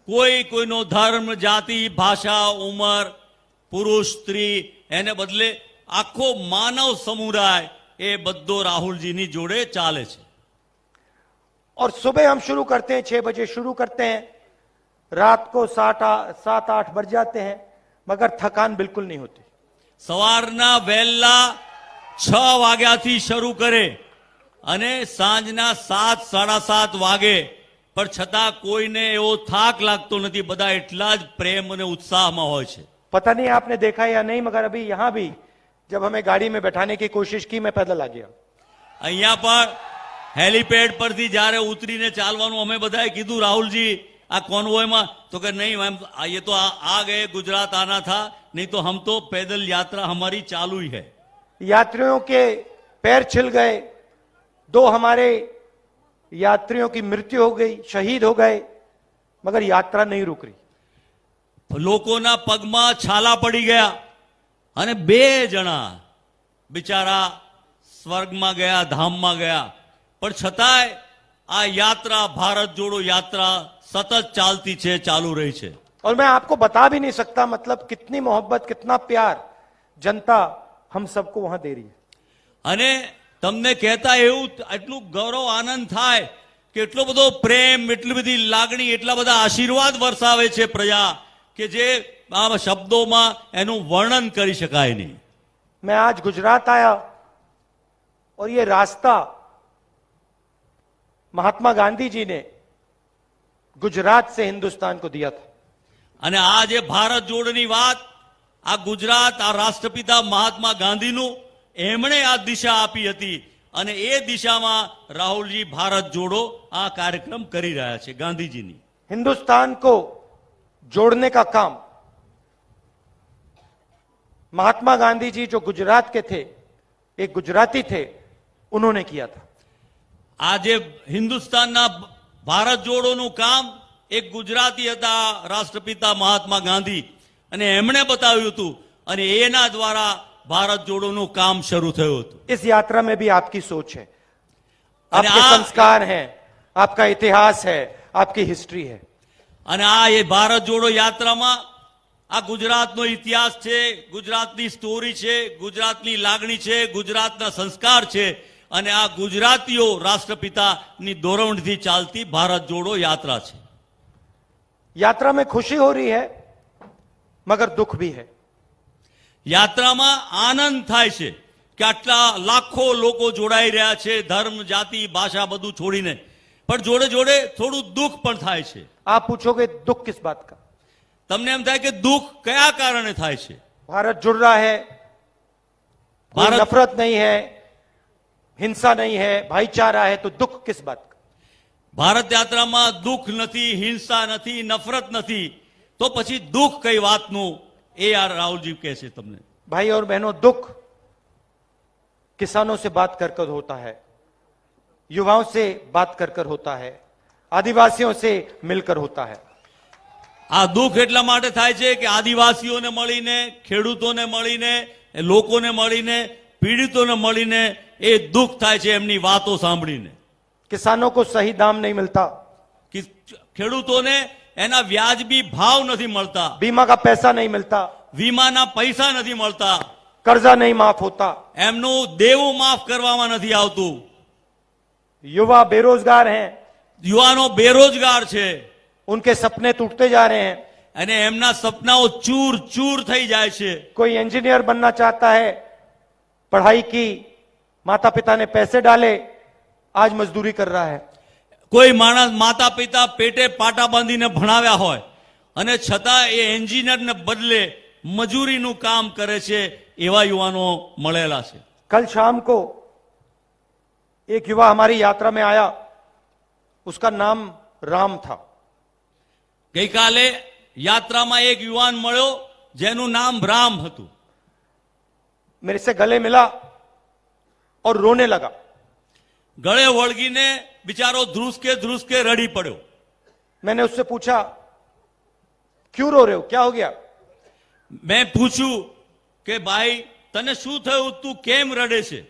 S8: કોઈ કોઈનો ધર્મ, જાતિ, ભાષા, ઉંમર, પુરુષ, સ્ત્રી એને બદલે આખો માનવ સમુદાય એ બધો રાહુલજીની જોડે ચાલે છે.
S7: और सुबह हम शुरू करते हैं 6 बजे शुरू करते हैं, रात को 7-8 बज जाते हैं, मगर थकान बिल्कुल नहीं होती.
S8: સવારના વહેલા 6 વાગ્યાથી શરૂ કરે અને સાંજના 7-7:30 વાગે, પણ છતાં કોઈને એવો થાક લાગતો નથી. બધા એટલા જ પ્રેમ અને ઉત્સાહમાં હોય છે.
S7: पता नहीं आपने देखा या नहीं, मगर अभी यहां भी जब हमें गाड़ी में बैठाने की कोशिश की, मैं पैदल आ गया.
S8: અહીંયા પણ હેલીપેડ પરથી જ્યારે ઉતરીને ચાલવાનું અમે બધાએ કીધું, રાહુલજી આ કોન્વોયમાં, તો કે નહીં मैम ये तो आ गए, गुजरात आना था, नहीं तो हम तो पैदल यात्रा हमारी चालू ही है.
S7: यात्रियों के पैर छिल गए, 2 हमारे यात्रियों की मृत्यु हो गई, शहीद हो गए, मगर यात्रा नहीं रुक रही.
S8: લોકોના પગમાં છાલા પડી ગયા અને 2 જણા બિચારા સ્વર્ગમાં ગયા, ધામમાં ગયા, પણ છતાંય આ યાત્રા, ભારત જોડો યાત્રા સતત ચાલતી છે, ચાલू રહી છે.
S7: और मैं आपको बता भी नहीं सकता, मतलब कितनी मोहब्बत, कितना प्यार जनता हम सबको वहां दे रही है.
S8: અને તમને કહેતા એવું એટલું ગૌરવ આનંદ થાય કે એટલો બધો પ્રેમ, એટલી બધી લાગણી, એટલા બધા આશીર્વાદ વરસાવે છે પ્રજા કે જે આ શબ્દોમાં એનું વર્ણન કરી શકાય નહીં.
S7: मैं आज गुजरात आया और ये रास्ता महात्मा गांधी जी ने गुजरात से हिंदुस्तान को दिया था.
S8: અને આ જે ભારત જોડની વાત, આ ગુજરાત, આ રાષ્ટ્રપિતા મહાત્મા ગાંધીનું એમણે આ દિશા આપી હતી અને એ દિશામાં રાહુલજી ભારત જોડો આ કાર્યક્રમ કરી રહ્યા છે ગાંધીજીની.
S7: हिंदुस्तान को जोड़ने का काम महात्मा गांधी जी जो गुजरात के थे, एक गुजराती थे, उन्होंने किया था.
S8: આજે હિન્દુસ્તાનના ભારત જોડોનું કામ એક ગુજરાતી હતા, રાષ્ટ્રપિતા મહાત્મા ગાંધી, અને એમણે બતાવ્યું હતું અને એના દ્વારા ભારત જોડોનું કામ શરૂ થયું હતું.
S7: इस यात्रा में भी आपकी सोच है,
S8: अरे
S7: आपके
S8: आप-
S7: संस्कार हैं, आपका इतिहास है, आपकी हिस्ट्री है.
S8: અને આ એ ભારત જોડો યાત્રામાં આ ગુજરાતનો ઇતિહાસ છે, ગુજરાતની સ્ટોરી છે, ગુજરાતની લાગણી છે, ગુજરાતના સંસ્કાર છે અને આ ગુજરાતીઓ રાષ્ટ્રપિતાની દોરવણીથી ચાલતી ભારત જોડો યાત્રા છે.
S7: यात्रा में खुशी हो रही है, मगर दुख भी है.
S8: યાત્રામાં આનંદ થાય છે કે આટલા લાખો લોકો જોડાઈ રહ્યા છે, ધર્મ, જાતિ, ભાષા બધું છોડીને, પણ જોડે જોડે થોડું દુઃખ પણ થાય છે.
S7: आप पूछोगे दुख किस बात का?
S8: તમને એમ થાય કે દુઃખ કયા કારણે થાય છે?
S7: भारत जुड़ रहा है, कोई
S8: भारत-
S7: नफरत नहीं है, हिंसा नहीं है, भाईचारा है, तो दुख किस बात का?
S8: ભારત યાત્રામાં દુઃખ નથી, હિંસા નથી, નફરત નથી, તો પછી દુઃખ કઈ વાતનું? એ આ રાહુલજી કહે છે તમને.
S7: भाई और बहनों, दुख किसानों से बात कर कर होता है, युवाओं से बात कर कर होता है, आदिवासियों से मिलकर होता है.
S8: આ દુઃખ એટલા માટે થાય છે કે આદિવાસીઓને મળીને, ખેડૂતોને મળીને, લોકોને મળીને, પીડિતોને મળીને એ દુઃખ થાય છે એમની વાતો સાંભળીને.
S7: किसानों को सही दाम नहीं मिलता,
S8: કે ખેડૂતોને એના વ્યાજબી ભાવ નથી મળતા,
S7: बीमा का पैसा नहीं मिलता,
S8: વીમાના પૈસા નથી મળતા,
S7: कर्जा नहीं माफ होता,
S8: એમનું દેવું માફ કરવામાં નથી આવતું,
S7: युवा बेरोजगार हैं,
S8: યુવાનો બેરોજગાર છે
S7: उनके सपने टूटते जा रहे हैं.
S8: અને એમના સપનાઓ ચૂર ચૂર થઈ જાય છે.
S7: कोई इंजीनियर बनना चाहता है, पढ़ाई की, माता पिता ने पैसे डाले, आज मजदूरी कर रहा है.
S8: કોઈ માણસ માતા પિતા પેટે પાટા બાંધીને ભણાવ્યા હોય અને છતાં એ એન્જિનિયરને બદલે મજૂરીનું કામ કરે છે, એવા યુવાનો મળેલા છે.
S7: कल शाम को एक युवा हमारी यात्रा में आया, उसका नाम राम था.
S8: ગઈકાલે યાત્રામાં એક યુવાન મળ્યો જેનું નામ રામ હતું.
S7: मेरे से गले मिला और रोने लगा.
S8: ગળે વળગીને બિચારો ધ્રુસકે રડી પડ્યો.
S7: मैंने उससे पूछा, क्यों रो रहे हो, क्या हो गया?
S8: મેં પૂછ્યું કે ભાઈ તને શું થયું, તું કેમ રડે છે?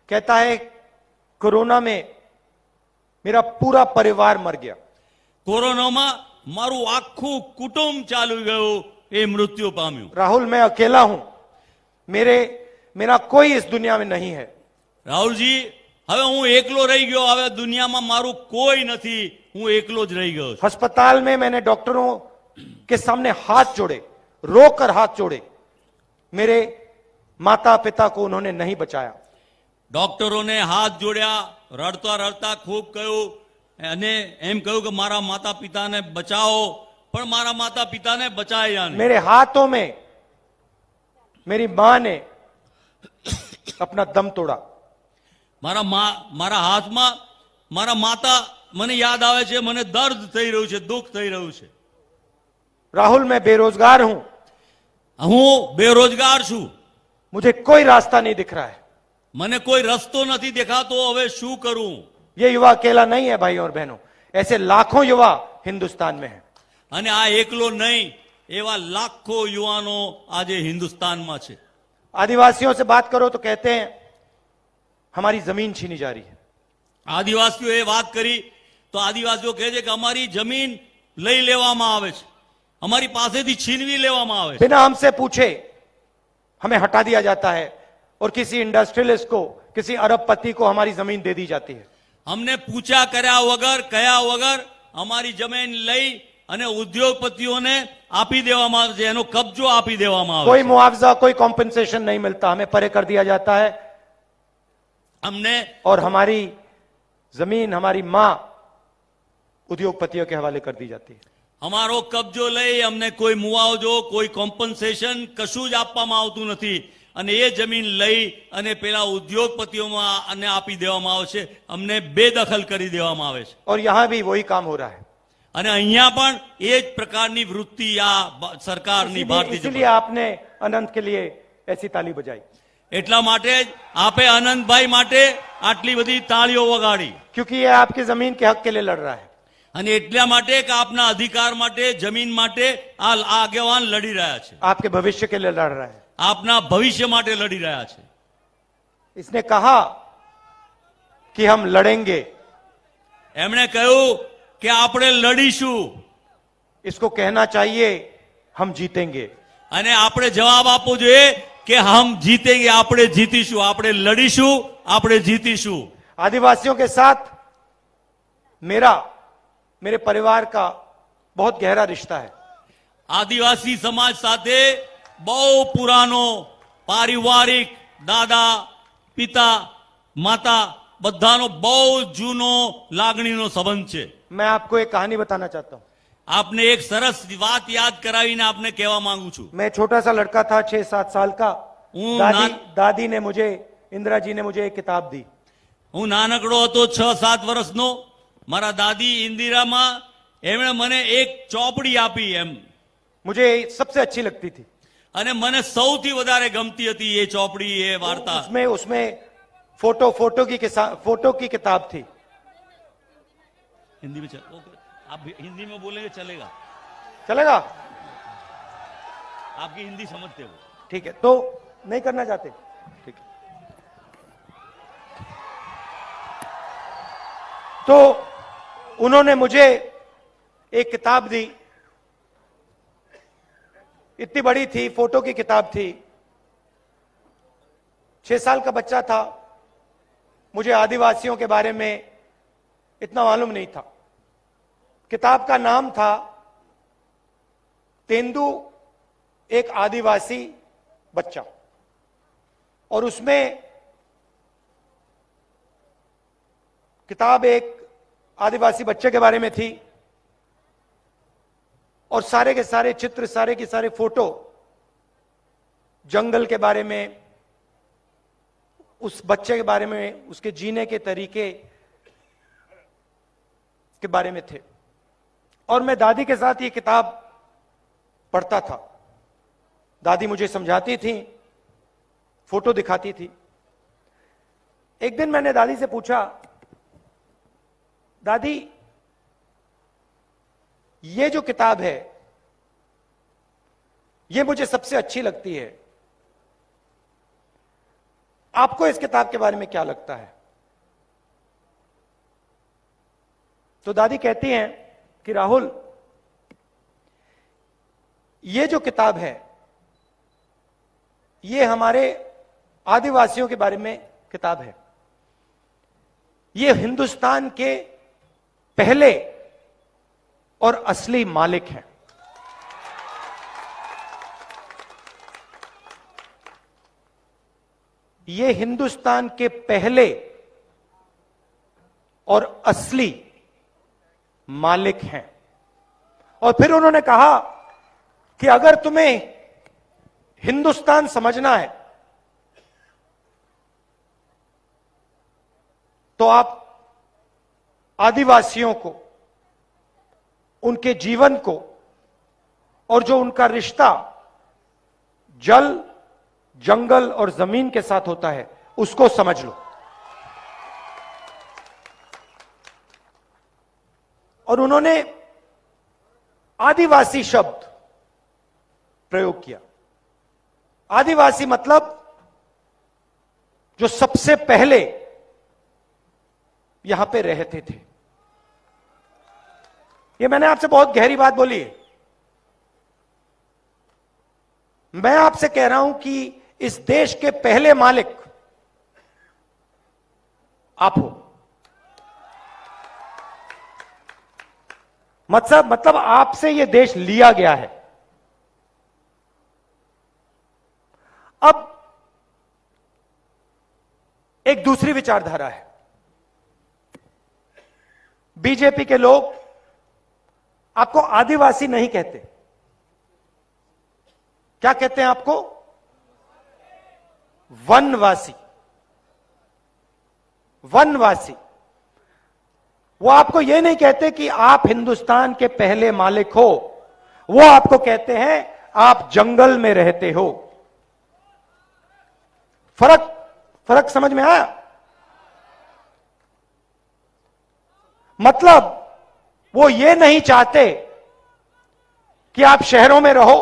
S7: कहता है, कोरोना में मेरा पूरा परिवार मर गया.
S8: કોરોનામાં મારું આખું કુટુંબ ચાલ્યું ગયું, એ મૃત્યુ પામ્યું.
S7: राहुल, मैं अकेला हूं, मेरा कोई इस दुनिया में नहीं है।
S8: રાહુલજી, હવે હું એકલો રહી ગયો, હવે દુનિયામાં મારું કોઈ નથી, હું એકલો જ રહી ગયો છું.
S7: अस्पताल में मैंने डॉक्टरों के सामने हाथ जोड़े, रोकर हाथ जोड़े, मेरे माता पिता को उन्होंने नहीं बचाया।
S8: ડોક્ટરોને હાથ જોડ્યા, રડતા રડતા ખૂબ કહ્યું અને એમ કહ્યું કે મારા માતા પિતાને બચાવો, પણ મારા માતા પિતાને બચાયા નહીં.
S7: मेरे हाथों में मेरी मां ने अपना दम तोड़ा।
S8: મારા હાથમાં મારા માતા મને યાદ આવે છે, મને દર્દ થઈ રહ્યું છે, દુઃખ થઈ રહ્યું છે.
S7: राहुल, मैं बेरोजगार हूं,
S8: હું બેરોજગાર છું,
S7: मुझे कोई रास्ता नहीं दिख रहा है।
S8: મને કોઈ રસ્તો નથી દેખાતો, હવે શું કરું?
S7: ये युवा अकेला नहीं है भाई और बहनों, ऐसे लाखों युवा हिंदुस्तान में हैं।
S8: અને આ એકલો નહીં, એવા લાખો યુવાનો આજે હિન્દુસ્તાનમાં છે.
S7: आदिवासियों से बात करो तो कहते हैं हमारी जमीन छीनी जा रही है।
S8: આદિવાસીઓએ વાત કરી તો આદિવાસીઓ કહે છે કે અમારી જમીન લઈ લેવામાં આવે છે, અમારી પાસેથી છીનવી લેવામાં આવે છે.
S7: बिना हमसे पूछे हमें हटा दिया जाता है और किसी इंडस्ट्रियलिस्ट को, किसी अरबपति को हमारी जमीन दे दी जाती है।
S8: અમને પૂછ્યા કર્યા વગર, કયા વગર અમારી જમીન લઈ અને ઉદ્યોગપતિઓને આપી દેવામાં આવે છે, એનો કબજો આપી દેવામાં આવે
S7: कोई
S8: છે.
S7: मुआवजा, कोई कॉम्पेंसेशन नहीं मिलता, हमें परे कर दिया जाता है
S8: અમને
S7: और हमारी जमीन, हमारी मां उद्योगपतियों के हवाले कर दी जाती है।
S8: અમારો કબજો લઈ અમને કોઈ મુઆવજો, કોઈ કોમ્પન્સેશન કશું જ આપવામાં આવતું નથી અને એ જમીન લઈ અને પેલા ઉદ્યોગપતિઓમાં અને આપી દેવામાં આવે છે, અમને બેદખલ કરી દેવામાં આવે છે.
S7: और यहां भी वही काम हो रहा है।
S8: અને અહીંયા પણ એ જ પ્રકારની વૃત્તિ આ સરકારની ભારતીય
S7: इसीलिए आपने अनंत के लिए ऐसी ताली बजाई,
S8: એટલા માટે જ આપે અનંતભાઈ માટે આટલી બધી તાળીઓ વગાડી
S7: क्योंकि ये आपकी जमीन के हक के लिए लड़ रहा है।
S8: અને એટલા માટે કે આપના અધિકાર માટે, જમીન માટે આ આગેવાન લડી રહ્યા છે,
S7: आपके भविष्य के लिए लड़ रहा है।
S8: આપના ભવિષ્ય માટે લડી રહ્યા છે.
S7: इसने कहा कि हम लड़ेंगे,
S8: એમણે કહ્યું કે આપણે લડીશું
S7: इसको कहना चाहिए हम जीतेंगे।
S8: અને આપણે જવાબ આપવો જોઈએ કે હમ જીતેંગે, આપણે જીતીશું, આપણે લડીશું, આપણે જીતીશું.
S7: आदिवासियों के साथ मेरे परिवार का बहुत गहरा रिश्ता है।
S8: આદિવાસી સમાજ સાથે બહુ પુરાનો પારિવારિક, દાદા, પિતા, માતા બધાનો બહુ જૂનો લાગણીનો સંબંધ છે.
S7: मैं आपको एक कहानी बताना चाहता हूं।
S8: આપને એક સરસ વાત યાદ કરાવીને આપને કહેવા માંગુ છું.
S7: मैं छोटा सा लड़का था, 6-7 साल का।
S8: ना-
S7: दादी ने मुझे, इंदिरा जी ने मुझे एक किताब दी।
S8: હું નાનકડો હતો, 6-7 વર્ષનો. મારા દાદી ઇન્દિરામાં એમણે મને એક ચોપડી આપી એમ,
S7: मुझे सबसे अच्छी लगती थी।
S8: અને મને સૌથી વધારે ગમતી હતી એ ચોપડી, એ વાર્તા.
S7: उसमें फोटो की किताब थी।
S8: हिंदी में ओके, आप हिंदी में बोलेंगे चलेगा,
S7: चलेगा?
S8: आपकी हिंदी समझते हो.
S7: ठीक है, तो नहीं करना चाहते? ठीक है। तो उन्होंने मुझे एक किताब दी, इतनी बड़ी थी, फोटो की किताब थी। 6 साल का बच्चा था, मुझे आदिवासियों के बारे में इतना मालूम नहीं था। किताब का नाम था तेंदु, एक आदिवासी बच्चा, और उसमें किताब एक आदिवासी बच्चे के बारे में थी और सारे के सारे चित्र, सारे के सारे फोटो जंगल के बारे में, उस बच्चे के बारे में, उसके जीने के तरीके के बारे में थे। और मैं दादी के साथ ये किताब पढ़ता था। दादी मुझे समझाती थी, फोटो दिखाती थी। एक दिन मैंने दादी से पूछा, दादी ये जो किताब है ये मुझे सबसे अच्छी लगती है, आपको इस किताब के बारे में क्या लगता है? तो दादी कहती हैं कि राहुल, ये जो किताब है ये हमारे आदिवासियों के बारे में किताब है। ये हिंदुस्तान के पहले और असली मालिक हैं। ये हिंदुस्तान के पहले और असली मालिक हैं। और फिर उन्होंने कहा कि अगर तुम्हें हिंदुस्तान समझना है तो आप आदिवासियों को, उनके जीवन को और जो उनका रिश्ता जल, जंगल और जमीन के साथ होता है उसको समझ लो। और उन्होंने आदिवासी शब्द प्रयोग किया। आदिवासी मतलब जो सबसे पहले यहां पे रहते थे। ये मैंने आपसे बहुत गहरी बात बोली है। मैं आपसे कह रहा हूं कि इस देश के पहले मालिक आप हो। मतलब आपसे यह देश लिया गया है। अब एक दूसरी विचारधारा है। बीजेपी के लोग आपको आदिवासी नहीं कहते। क्या कहते हैं आपको? वनवासी। वनवासी। वो आपको यह नहीं कहते कि आप हिंदुस्तान के पहले मालिक हो, वो आपको कहते हैं आप जंगल में रहते हो। फर्क समझ में आया? मतलब वो ये नहीं चाहते कि आप शहरों में रहो,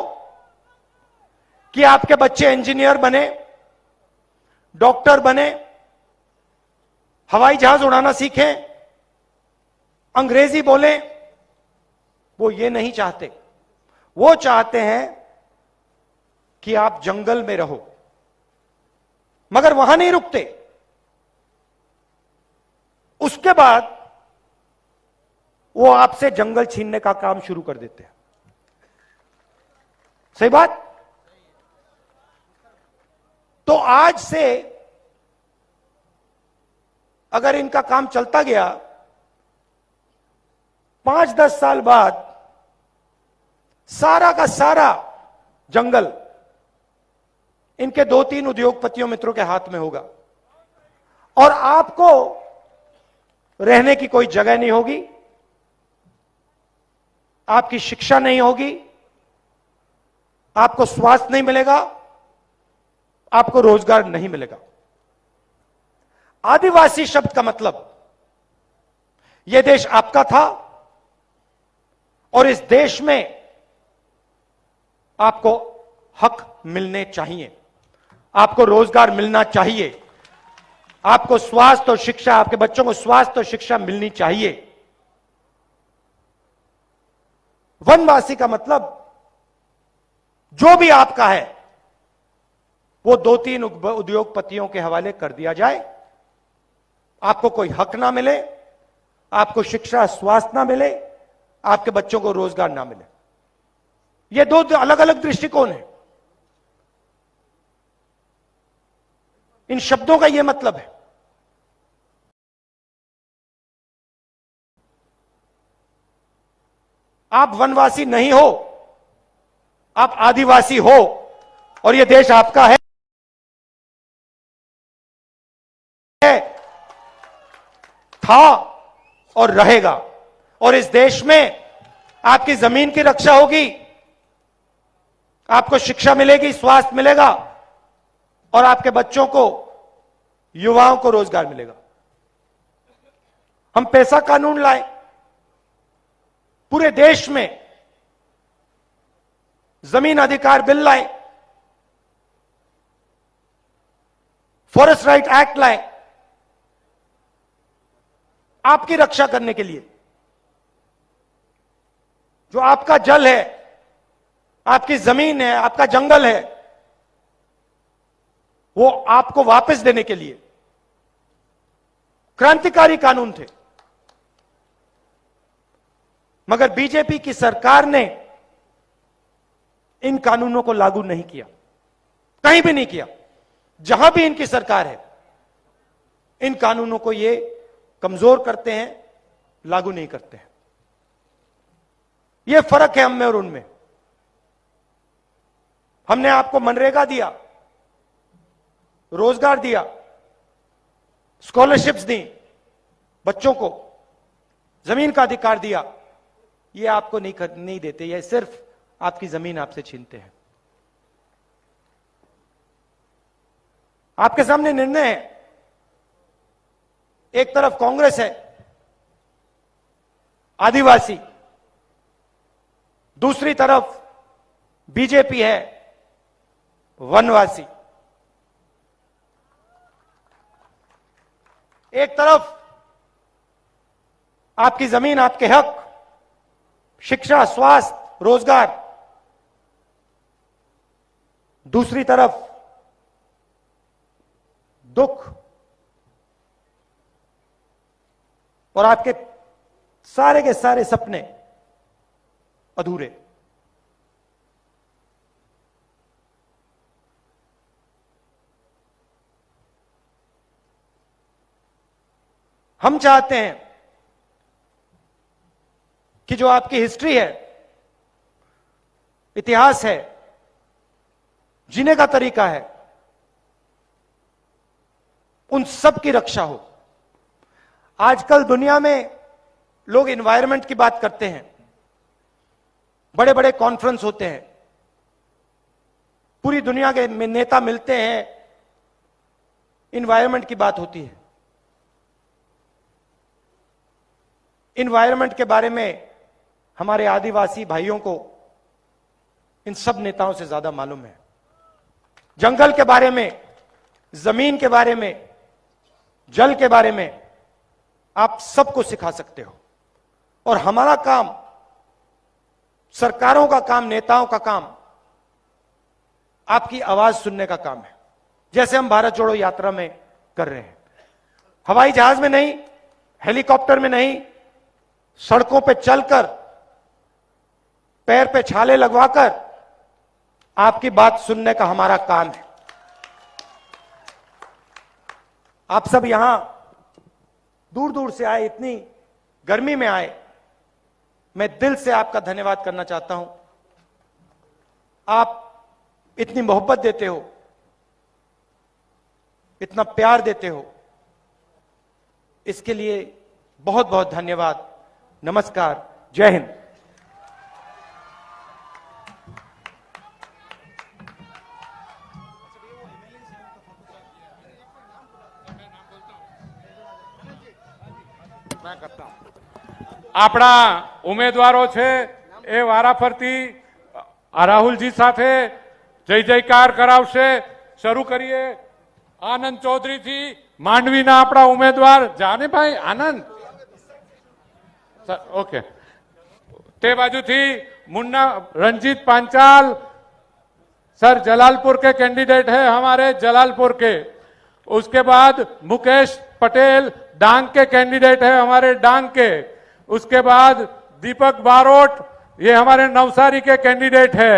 S7: कि आपके बच्चे इंजीनियर बने, डॉक्टर बने, हवाई जहाज उड़ाना सीखें, अंग्रेजी बोलें। वो ये नहीं चाहते। वो चाहते हैं कि आप जंगल में रहो। मगर वहां नहीं रुकते। उसके बाद वो आपसे जंगल छीनने का काम शुरू कर देते हैं। सही बात? तो आज से अगर इनका काम चलता गया, 5-10 साल बाद सारा का सारा जंगल इनके 2-3 उद्योगपतियों मित्रों के हाथ में होगा और आपको रहने की कोई जगह नहीं होगी, आपकी शिक्षा नहीं होगी, आपको स्वास्थ्य नहीं मिलेगा, आपको रोजगार नहीं मिलेगा। आदिवासी शब्द का मतलब यह देश आपका था और इस देश में आपको हक मिलने चाहिए, आपको रोजगार मिलना चाहिए, आपको स्वास्थ्य और शिक्षा, आपके बच्चों को स्वास्थ्य और शिक्षा मिलनी चाहिए। वनवासी का मतलब जो भी आपका है वो 2-3 उद्योगपतियों के हवाले कर दिया जाए, आपको कोई हक ना मिले, आपको शिक्षा स्वास्थ्य ना मिले, आपके बच्चों को रोजगार ना मिले। ये 2 अलग अलग दृष्टिकोण है। इन शब्दों का यह मतलब है। आप वनवासी नहीं हो, आप आदिवासी हो और यह देश आपका है, था और रहेगा। और इस देश में आपकी जमीन की रक्षा होगी, आपको शिक्षा मिलेगी, स्वास्थ्य मिलेगा और आपके बच्चों को, युवाओं को रोजगार मिलेगा। हम पैसा कानून लाए, पूरे देश में जमीन अधिकार बिल लाए, फॉरेस्ट राइट एक्ट लाए, आपकी रक्षा करने के लिए। जो आपका जल है, आपकी जमीन है, आपका जंगल है, वो आपको वापस देने के लिए क्रांतिकारी कानून थे, मगर बीजेपी की सरकार ने इन कानूनों को लागू नहीं किया, कहीं भी नहीं किया। जहां भी इनकी सरकार है, इन कानूनों को ये कमजोर करते हैं, लागू नहीं करते हैं। यह फर्क है हम में और उनमें। हमने आपको मनरेगा दिया, रोजगार दिया, स्कॉलरशिप्स दी, बच्चों को जमीन का अधिकार दिया। ये आपको नहीं देते, ये सिर्फ आपकी जमीन आपसे छीनते हैं। आपके सामने निर्णय है, एक तरफ कांग्रेस है आदिवासी, दूसरी तरफ बीजेपी है वनवासी। एक तरफ आपकी जमीन, आपके हक, शिक्षा, स्वास्थ्य, रोजगार, दूसरी तरफ दुख और आपके सारे के सारे सपने अधूरे। हम चाहते हैं कि जो आपकी हिस्ट्री है, इतिहास है, जीने का तरीका है, उन सब की रक्षा हो। आजकल दुनिया में लोग एनवायरनमेंट की बात करते हैं, बड़े बड़े कॉन्फ्रेंस होते हैं, पूरी दुनिया के नेता मिलते हैं, एनवायरनमेंट की बात होती है। एनवायरनमेंट के बारे में हमारे आदिवासी भाइयों को इन सब नेताओं से ज्यादा मालूम है। जंगल के बारे में, जमीन के बारे में, जल के बारे में आप सबको सिखा सकते हो। और हमारा काम, सरकारों का काम, नेताओं का काम आपकी आवाज सुनने का काम है, जैसे हम भारत जोड़ो यात्रा में कर रहे हैं। हवाई जहाज में नहीं, हेलीकॉप्टर में नहीं, सड़कों पे चलकर, पैर पे छाले लगवाकर आपकी बात सुनने का हमारा काम है। आप सब यहां दूर दूर से आए, इतनी गर्मी में आए, मैं दिल से आपका धन्यवाद करना चाहता हूं। आप इतनी मोहब्बत देते हो, इतना प्यार देते हो, इसके लिए बहुत बहुत धन्यवाद। नमस्कार, जय हिंद।
S1: આપણા ઉમેદવારો છે એ વારાફરતી રાહુલજી સાથે જય જયકાર કરાવશે। શરૂ કરીએ આનંદ ચૌધરીથી, માંડવીના આપણા ઉમેદવાર જાને ભાઈ આનંદ, ઓકે। તે બાજુથી मुन्ना रंजीत पांचाल सर, जलालपुर के कैंडिडेट है हमारे, जलालपुर के। उसके बाद मुकेश पटेल डांग के कैंडिडेट है हमारे, डांग के। उसके बाद दीपक बारोट, ये हमारे नवसारी के कैंडिडेट है।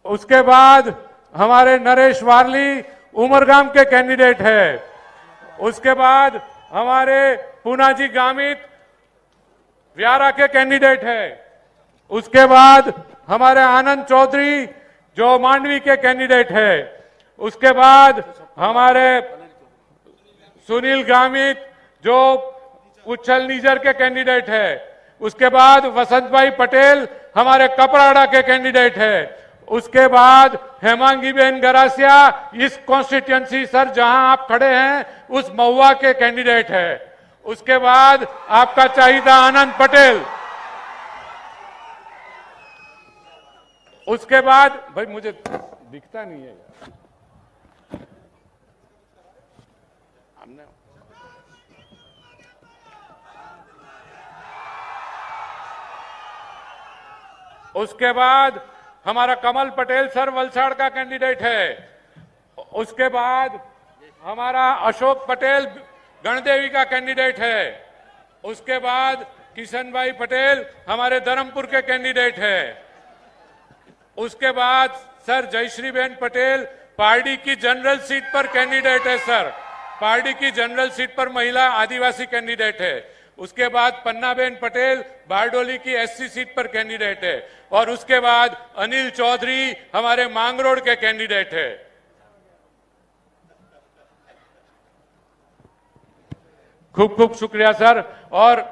S1: उसके बाद हमारे नरेश वारली उमरगाम के कैंडिडेट है। उसके बाद हमारे पूनाजी गामित व्यारा के कैंडिडेट है। उसके बाद हमारे आनंद चौधरी जो मांडवी के कैंडिडेट है। उसके बाद हमारे सुनील गामित जो उच्छल निजर के कैंडिडेट है। उसके बाद वसंत भाई पटेल हमारे कपराड़ा के कैंडिडेट है। उसके बाद हेमांगी बेन गरासिया इस कॉन्स्टिट्यूएंसी सर जहां आप खड़े हैं उस महुआ के कैंडिडेट है। उसके बाद आपका चाहिदा आनंद पटेल। उसके बाद भाई मुझे दिखता नहीं है यार, हमने उसके बाद हमारा कमल पटेल सर वलसाड़ का कैंडिडेट है। उसके बाद हमारा अशोक पटेल गणदेवी का कैंडिडेट है। उसके बाद किशन भाई पटेल हमारे धर्मपुर के कैंडिडेट है। उसके बाद सर जयश्री बहन पटेल पार्टी की जनरल सीट पर कैंडिडेट है सर, पार्टी की जनरल सीट पर महिला आदिवासी कैंडिडेट है। उसके बाद पन्नाबेन पटेल बारडोली की एससी सीट पर कैंडिडेट है। और उसके बाद अनिल चौधरी हमारे मांगरोड के कैंडिडेट है। खूब खूब शुक्रिया सर। और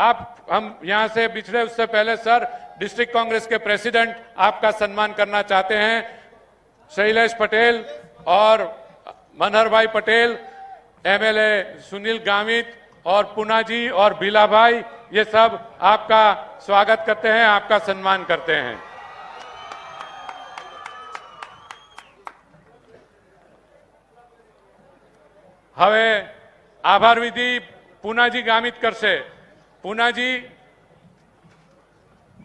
S1: आप हम यहां से बिछड़े उससे पहले सर डिस्ट्रिक्ट कांग्रेस के प्रेसिडेंट आपका सम्मान करना चाहते हैं, शैलेश पटेल और मनहर भाई पटेल, एमएलए सुनील गामित और पूना जी और भीला भाई, ये सब आपका स्वागत करते हैं, आपका सम्मान करते हैं। હવે આભાર વિધિ પૂનાજી ગામિત કરશે। પૂનાજી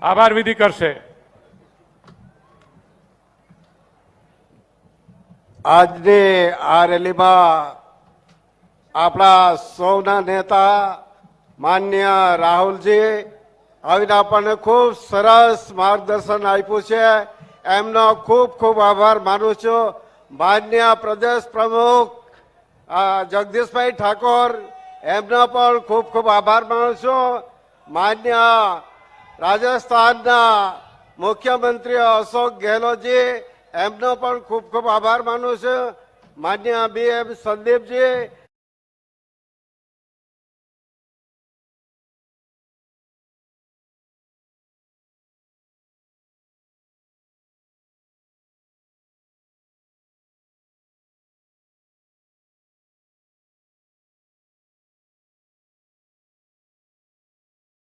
S1: આભાર વિધિ કરશે।
S9: આજની આ રેલીમાં આપણા સૌના નેતા માન્ય રાહુલજી આવીને આપણને ખૂબ સરસ માર્ગદર્શન આપ્યું છે, એમનો ખૂબ ખૂબ આભાર માનું છું। માન્ય પ્રદેશ પ્રમુખ જગદીશભાઈ ઠાકોર એમનો પણ ખૂબ ખૂબ આભાર માનું છું। માન્ય રાજસ્થાનના મુખ્યમંત્રી અશોક ગેહલોતજી એમનો પણ ખૂબ ખૂબ આભાર માનું છું। માન્ય BM સંદીપજી